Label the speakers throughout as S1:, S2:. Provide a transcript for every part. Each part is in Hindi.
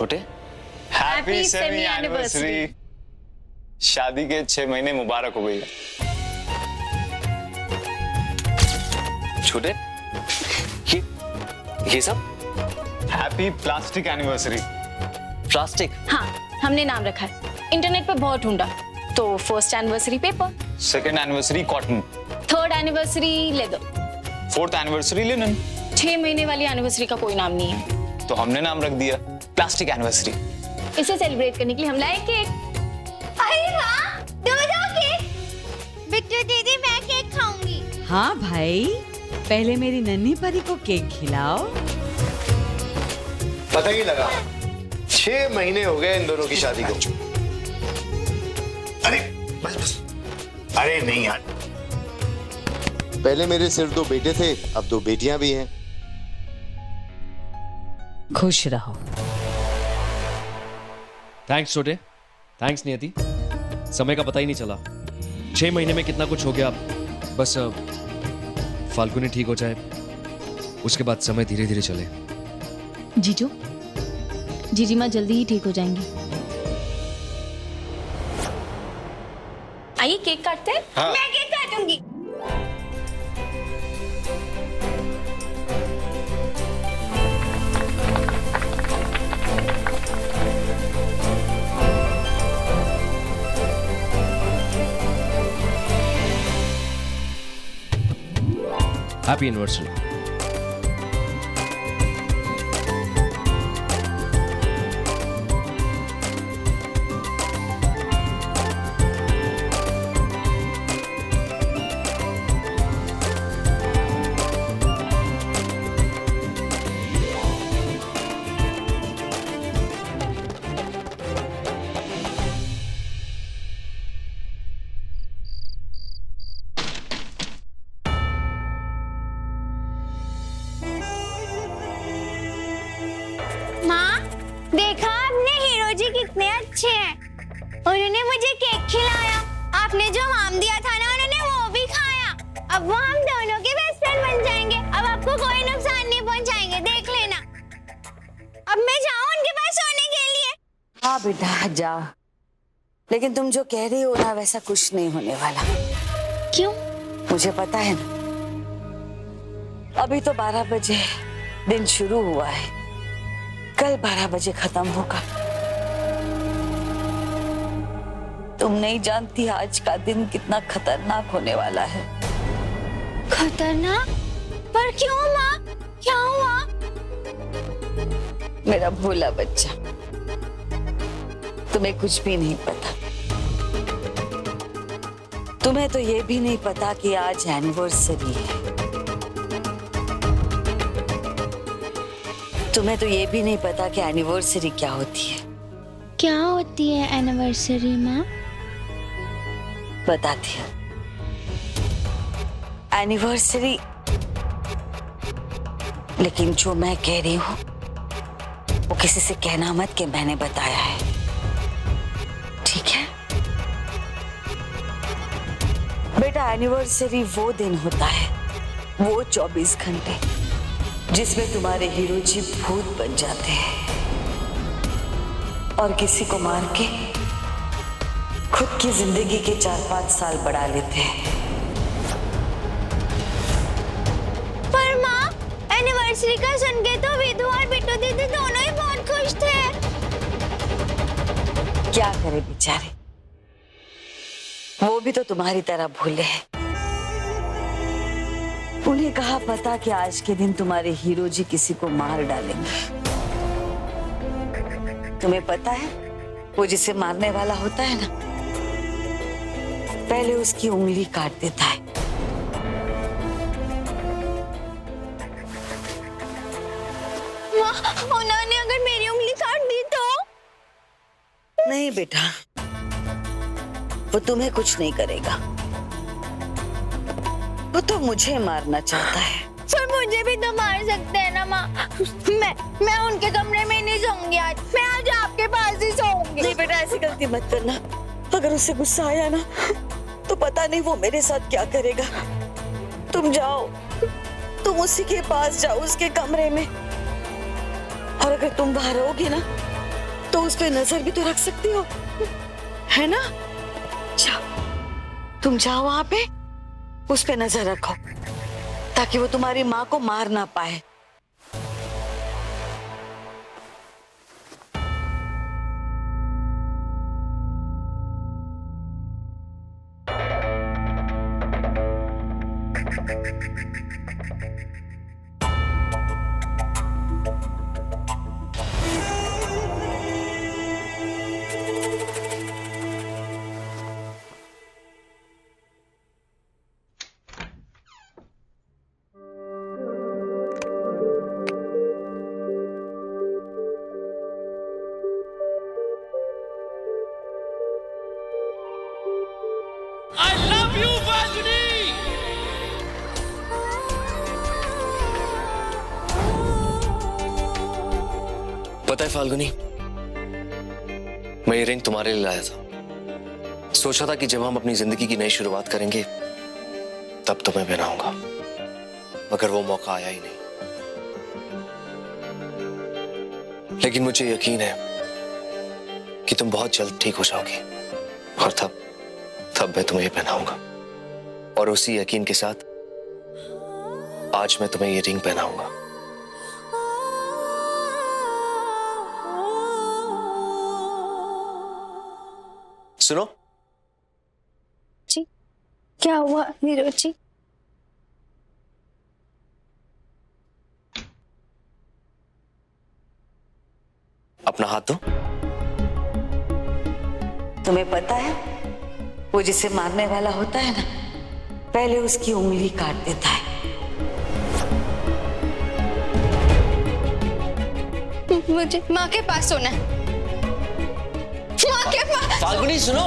S1: छोटे
S2: हैप्पी सेमी एनिवर्सरी।
S1: शादी के 6 महीने मुबारक हो गई।
S3: छोटे ये सब
S1: हैप्पी प्लास्टिक एनिवर्सरी।
S3: प्लास्टिक?
S2: हाँ, हमने नाम रखा है, इंटरनेट पे बहुत ढूंढा तो first anniversary paper,
S1: second anniversary cotton,
S2: third anniversary leather,
S1: fourth anniversary linen.
S2: 6 महीने वाली एनिवर्सरी का कोई नाम नहीं है
S1: तो हमने नाम रख दिया प्लास्टिक एनिवर्सरी।
S2: इसे सेलिब्रेट करने के लिए हम लाए केक।
S4: अरे वाह, दो केक। बिट्टू दीदी, मैं केक खाऊंगी।
S5: हाँ भाई, पहले मेरी नन्ही परी को केक खिलाओ।
S6: पता ही लगा 6 महीने हो गए इन दोनों की शादी को। अरे बस बस, अरे नहीं यार, पहले मेरे सिर्फ 2 बेटे थे, अब 2 बेटियां भी हैं।
S5: खुश रहो।
S7: थैंक्स छोटे, थैंक्स नियति। समय का पता ही नहीं चला, 6 महीने में कितना कुछ हो गया। बस फाल्गुनी ठीक हो जाए, उसके बाद समय धीरे धीरे चले।
S2: जीजू, जीजी माँ जल्दी ही ठीक हो जाएंगी। आइए केक काटते हैं।
S1: हाँ।
S4: मैं केक काटूंगी।
S7: Happy anniversary.
S4: माँ, देखा आपने, हीरो जी कितने अच्छे हैं। उन्होंने मुझे केक खिलाया, आपने जो आम दिया था ना, उन्होंने वो भी खाया। अब वो हम दोनों के बेस्ट फ्रेंड बन जाएंगे। अब आपको कोई नुकसान नहीं पहुंचाएंगे, देख लेना। अब मैं जाऊं उनके पास सोने के लिए?
S5: हाँ बेटा जा, लेकिन तुम जो कह रही हो ना, वैसा कुछ नहीं होने वाला।
S4: क्यों?
S5: मुझे पता है ना, अभी तो 12 बजे दिन शुरू हुआ है, कल 12 बजे खत्म होगा। तुम नहीं जानती आज का दिन कितना खतरनाक होने वाला है।
S4: खतरनाक? पर क्यों माँ, क्या हुआ?
S5: मेरा भोला बच्चा, तुम्हें कुछ भी नहीं पता। तुम्हें तो ये भी नहीं पता कि आज एनिवर्सरी है। तुम्हें तो ये भी नहीं पता कि एनिवर्सरी क्या होती है।
S4: क्या होती है एनिवर्सरी माँ?
S5: बताती हूँ। एनिवर्सरी, लेकिन जो मैं कह रही हूँ वो किसी से कहना मत कि मैंने बताया है, ठीक है? बेटा, एनिवर्सरी वो दिन होता है, वो 24 घंटे जिसमें तुम्हारे हीरो जी भूत बन जाते हैं और किसी को मार के खुद की जिंदगी के 4-5 साल बढ़ा लेते हैं।
S4: पर माँ, एनिवर्सरी का सुन के तो विधु और बिट्टू दीदी दोनों ही बहुत खुश थे।
S5: क्या करे बेचारे, वो भी तो तुम्हारी तरह भूले हैं। उन्हें कहा पता कि आज के दिन तुम्हारे हीरो जी किसी को मार डालेंगे। तुम्हें पता है वो जिसे मारने वाला होता है ना, पहले उसकी उंगली काट देता है।
S4: माँ, उन्होंने अगर मेरी उंगली काट दी तो?
S5: नहीं बेटा, वो तुम्हें कुछ नहीं करेगा, वो तो मुझे मारना चाहता है।
S4: पर मुझे भी तो मार सकते हैं ना माँ। मैं उनके कमरे में नहीं सोऊंगी आज, मैं आज आपके पास ही सोऊंगी।
S5: नहीं बेटा, ऐसी गलती मत करना। अगर उसे गुस्सा आया ना तो पता नहीं वो मेरे साथ क्या करेगा। तुम जाओ, तुम उसी के पास जाओ, उसके कमरे में, और अगर तुम बाहर रहोगी ना तो उस पे नजर भी तो रख सकती हो, है ना? जाओ, तुम जाओ वहां पे, उस पे नजर रखो ताकि वो तुम्हारी माँ को मार ना पाए।
S7: पता है फाल्गुनी, मैं ये रिंग तुम्हारे लिए लाया था। सोचा था कि जब हम अपनी जिंदगी की नई शुरुआत करेंगे तब तुम्हें पहनाऊंगा, मगर वो मौका आया ही नहीं। लेकिन मुझे यकीन है कि तुम बहुत जल्द ठीक हो जाओगी और तब मैं तुम्हें ये पहनाऊंगा। और उसी यकीन के साथ आज मैं तुम्हें ये रिंग पहनाऊंगा। सुनो
S4: जी, क्या हुआ हीरो जी?
S7: अपना हाथ दो।
S5: तुम्हें पता है वो जिसे मारने वाला होता है ना, पहले उसकी उंगली काट देता है।
S4: मुझे माँ के पास सोना है। माँ के पास।
S7: फाल्गुनी सुनो,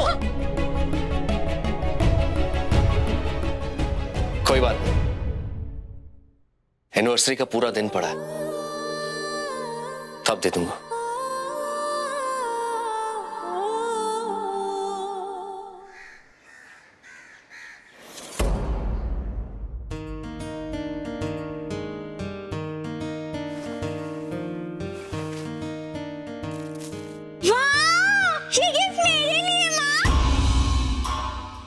S7: कोई बात नहीं, एनिवर्सरी का पूरा दिन पड़ा है, तब दे दूंगा।
S4: ये गिफ्ट मेरे लिए माँ।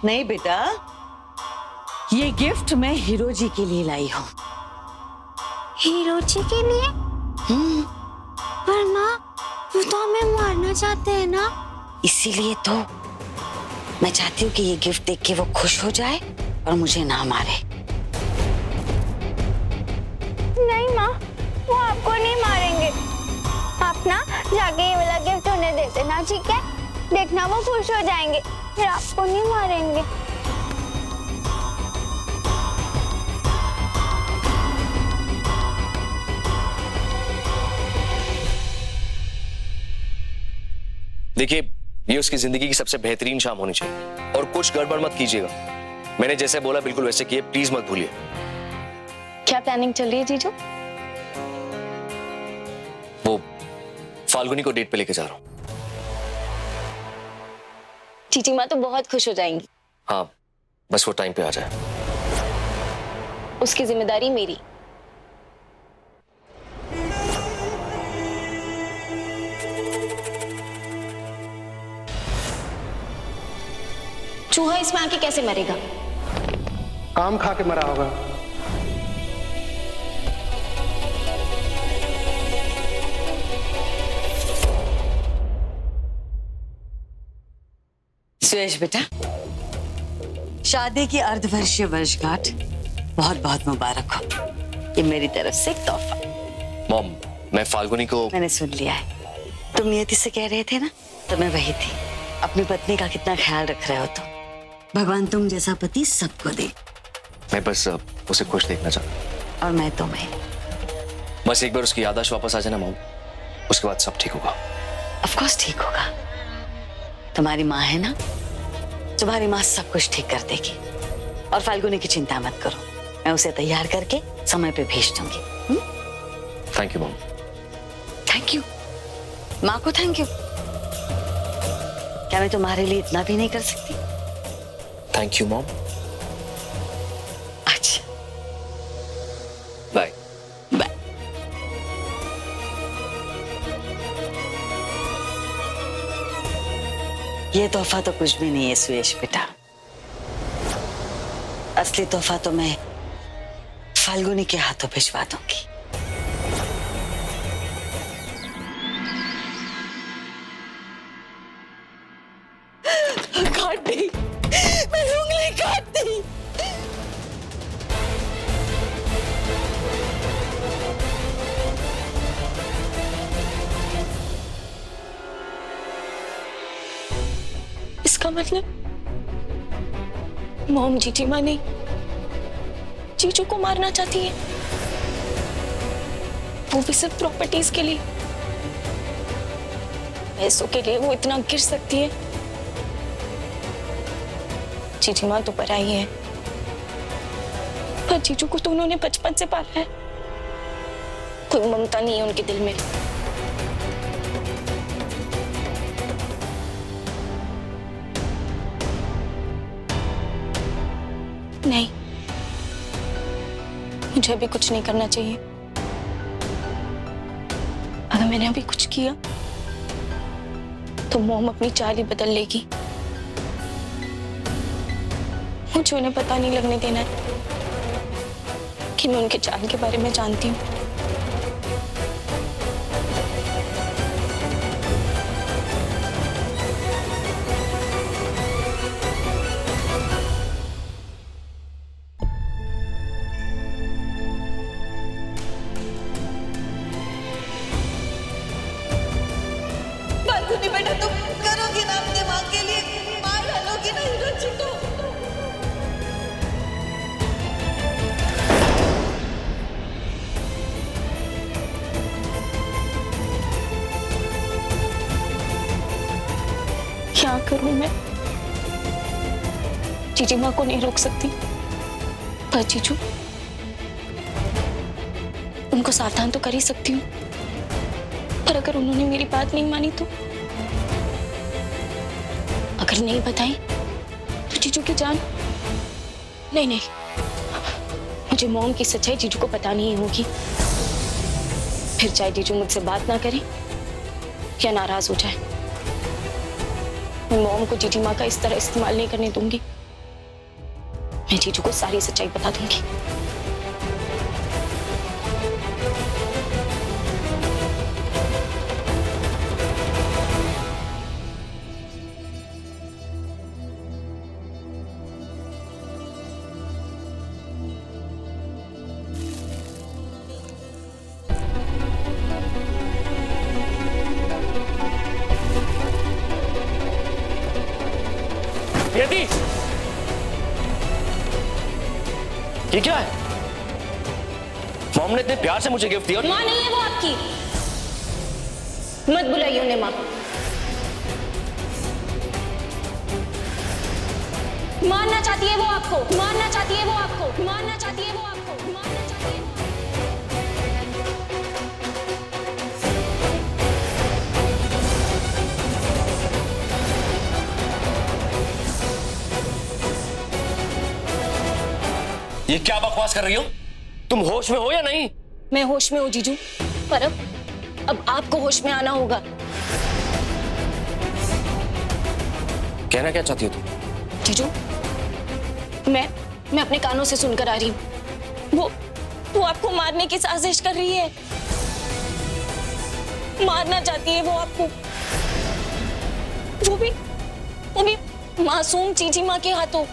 S5: नहीं बेटा, ये गिफ्ट मैं हीरो जी के लिए लाई हूँ।
S4: हीरो जी के लिए? पर माँ, वो तो हमें मारना चाहते हैं ना।
S5: इसीलिए तो मैं चाहती हूँ कि ये गिफ्ट देख के वो खुश हो जाए और मुझे ना मारे।
S4: नहीं माँ, वो आपको नहीं मारेंगे। आप ना जाके ये वाला गिफ्ट उन्हें दे देना, ठीक है? देखना वो खुश हो जाएंगे, फिर आपको नहीं मारेंगे।
S7: देखिए, ये उसकी जिंदगी की सबसे बेहतरीन शाम होनी चाहिए और कुछ गड़बड़ मत कीजिएगा। मैंने जैसे बोला बिल्कुल वैसे किए, प्लीज मत भूलिए।
S2: क्या प्लानिंग चल रही है जीजू?
S7: वो फाल्गुनी को डेट पे लेके जा रहा हूँ।
S2: चीची माँ तो बहुत खुश हो जाएंगी।
S7: हाँ, बस वो टाइम पे आ जाए।
S2: उसकी जिम्मेदारी मेरी। चूहा इसमें आके कैसे मरेगा?
S3: आम खा के मरा होगा।
S5: सुयश बेटा, शादी की अर्धवर्षीय वर्षगांठ बहुत बहुत मुबारक हो। ये मेरी तरफ से एक तोहफा।
S7: मॉम, मैं फाल्गुनी को
S5: मैंने सुन लिया है। तुम नियति से कह रहे थे ना, तो मैं वही थी। अपनी पत्नी का कितना ख्याल रख रहे हो तुम। भगवान तुम जैसा पति सबको दे।
S7: मैं बस उसे खुश देखना चाहता।
S5: और मैं तुम्हें।
S7: बस एक बार उसकी याददाश्त वापस आ जाए ना मॉम, उसके बाद सब ठीक होगा।
S5: ऑफ कोर्स ठीक होगा। तुम्हारी माँ है ना, तुम्हारी माँ सब कुछ ठीक कर देगी। और फाल्गुनी की चिंता मत करो, मैं उसे तैयार करके समय पे भेज दूंगी।
S7: Thank you mom.
S5: Thank you? माँ को थैंक यू? क्या मैं तुम्हारे लिए इतना भी नहीं कर सकती?
S7: Thank you mom.
S5: अच्छा,
S7: बाय।
S5: बाय। ये तोहफा तो कुछ भी नहीं है सुयश बेटा। असली तोहफा तो मैं फाल्गुनी के हाथों भिजवा दूंगी। काट दी, मेरी उंगली काट दी।
S2: इसका मतलब मॉम जीजी माँ ने जीजू को मारना चाहती है, वो भी सिर्फ प्रॉपर्टीज के लिए। पैसों के लिए वो इतना गिर सकती है। जीजी माँ तो पराई है, पर जीजू को तो उन्होंने बचपन से पाला है। कोई ममता नहीं है उनके दिल में। नहीं, मुझे अभी कुछ नहीं करना चाहिए। अगर मैंने अभी कुछ किया तो मॉम अपनी चाल ही बदल लेगी। मुझे उन्हें पता नहीं लगने देना है कि मैं उनके चाल के बारे में जानती हूँ।
S5: बेटा तुम करोगी ना अपने माँ के लिए, मार डालोगी ना हिरोजी को।
S2: क्या करूं मैं? जीजी माँ को नहीं रोक सकती, पर जीजू उनको सावधान तो कर ही सकती हूँ। पर अगर उन्होंने मेरी बात नहीं मानी तो, अगर नहीं बताई तो जीजू की जान। नहीं नहीं, मुझे मॉम की सच्चाई जीजू को बतानी ही होगी। फिर चाहे जीजू मुझसे बात ना करे या नाराज हो जाए, मैं मॉम को जीजी माँ का इस तरह इस्तेमाल नहीं करने दूंगी। मैं जीजू को सारी सच्चाई बता दूंगी।
S8: यदि ये क्या है? मॉम ने इतने प्यार से मुझे गिफ्ट दिया।
S2: माँ नहीं है वो आपकी, मत बुलाइए उन्हें माँ। मारना चाहती है वो आपको, मारना चाहती है वो आपको, मारना चाहती है वो आपको, मारना चाहती है वो।
S8: ये क्या बकवास कर रही हो? तुम होश में हो या नहीं?
S2: मैं होश में हूँ जीजू, पर अब आपको होश में आना होगा।
S8: कहना क्या चाहती हो तुम?
S2: जीजू, मैं अपने कानों से सुनकर आ रही हूँ, वो आपको मारने की साजिश कर रही है। मारना चाहती है वो आपको, वो भी मासूम जीजी माँ के हाथों।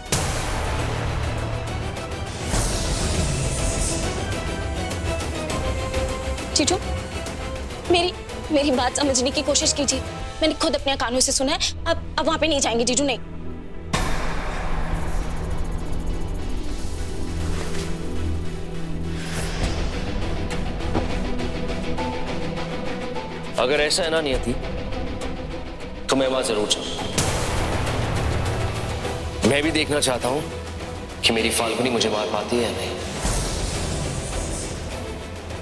S2: जीजू, मेरी बात समझने की कोशिश कीजिए। मैंने खुद अपने कानों से सुना है। अब वहां पे नहीं जाएंगे जीजू, नहीं।
S8: अगर ऐसा है ना नियति, तो मैं वहां जरूर जाऊं। मैं भी देखना चाहता हूं कि मेरी फाल्गुनी मुझे मार पाती है या नहीं।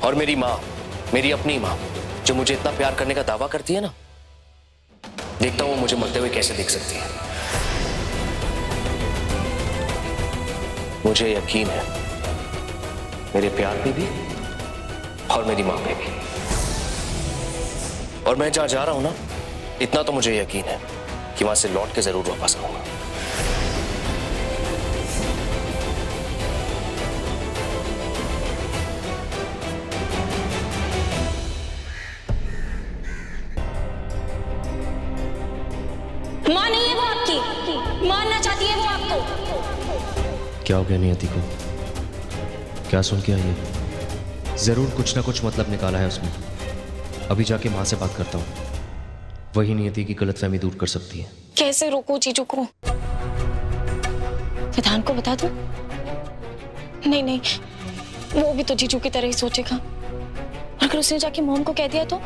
S8: और मेरी माँ, मेरी अपनी माँ, जो मुझे इतना प्यार करने का दावा करती है ना, देखता हूं वो मुझे मरते हुए कैसे देख सकती है। मुझे यकीन है मेरे प्यार पे भी और मेरी माँ पे भी। और मैं जहां जा रहा हूं ना, इतना तो मुझे यकीन है कि वहां से लौट के जरूर वापस आऊंगा।
S2: मां नहीं है वो आपकी, मारना चाहती है वो आपको।
S7: क्या हो गया नियति को? क्या सुन के आई है? जरूर कुछ ना कुछ मतलब निकाला है उसमें। अभी जाके माँ से बात करता हूँ, वही नियति की गलतफहमी दूर कर सकती है।
S2: कैसे रोकूं जीजू को? विधान को बता दूं? नहीं नहीं, वो भी तो जीजू की तरह ही सोचेगा। अगर उसने जाके मॉम को कह दिया तो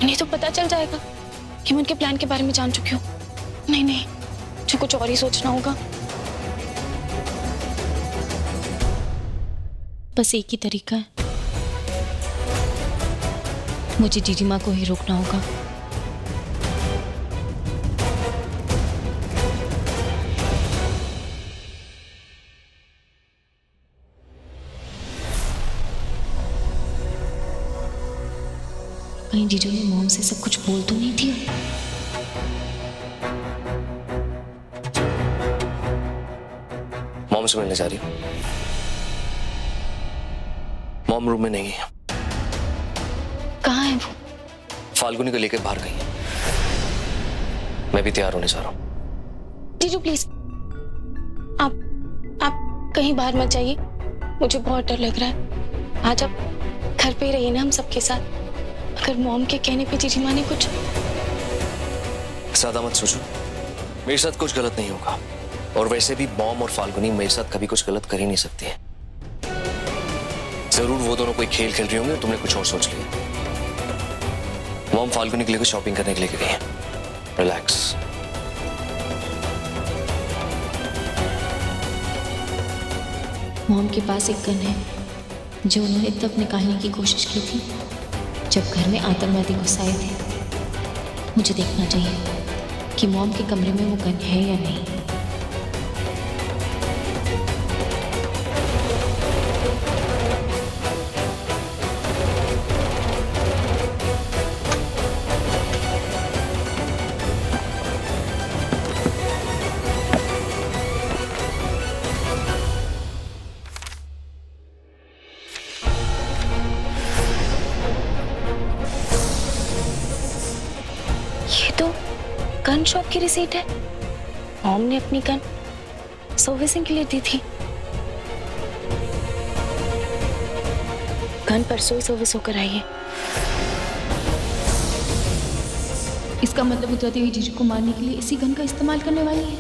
S2: नहीं तो पता चल जाएगा कि मैं उनके प्लान के बारे में जान चुकी हूँ। नहीं नहीं, मुझे कुछ और ही सोचना होगा। बस एक ही तरीका है, मुझे जीजी माँ को ही रोकना होगा। कहीं जीजू ने मॉम से सब कुछ बोल तो नहीं दिया?
S8: मॉम से मिलने जा रही हूँ। मॉम रूम में नहीं है।
S2: कहाँ है वो?
S8: फाल्गुनी को लेकर बाहर गई है। मैं भी तैयार होने जा रहा हूँ।
S2: जीजू प्लीज, आप कहीं बाहर मत जाइए, मुझे बहुत डर लग रहा है। आज आप घर पे ही रहिए ना हम सबके साथ। अगर मॉम के कहने पे जीजी माँ ने कुछ...
S8: ज्यादा मत सोचो, मेरे साथ कुछ गलत नहीं होगा। और वैसे भी मॉम और फाल्गुनी मेरे साथ कभी कुछ गलत कर ही नहीं सकती है। जरूर वो दोनों कोई खेल खेल रही होंगी और तुमने कुछ और सोच लिया। मॉम फाल्गुनी के लिए कुछ शॉपिंग करने के लिए गई है। रिलैक्स।
S2: मॉम के पास एक गन है जो उन्होंने तब निकालने की कोशिश की थी जब घर में आतंकवादी घुस आए थे। मुझे देखना चाहिए कि मॉम के कमरे में वो गन है या नहीं। गन शॉप की रिसीट है। मॉम ने अपनी गन सर्विसिंग के लिए दी थी। गन परसों ही सर्विस होकर आई है।
S9: इसका मतलब उतरते हुए जीजू को मारने के लिए इसी गन का इस्तेमाल करने वाली है।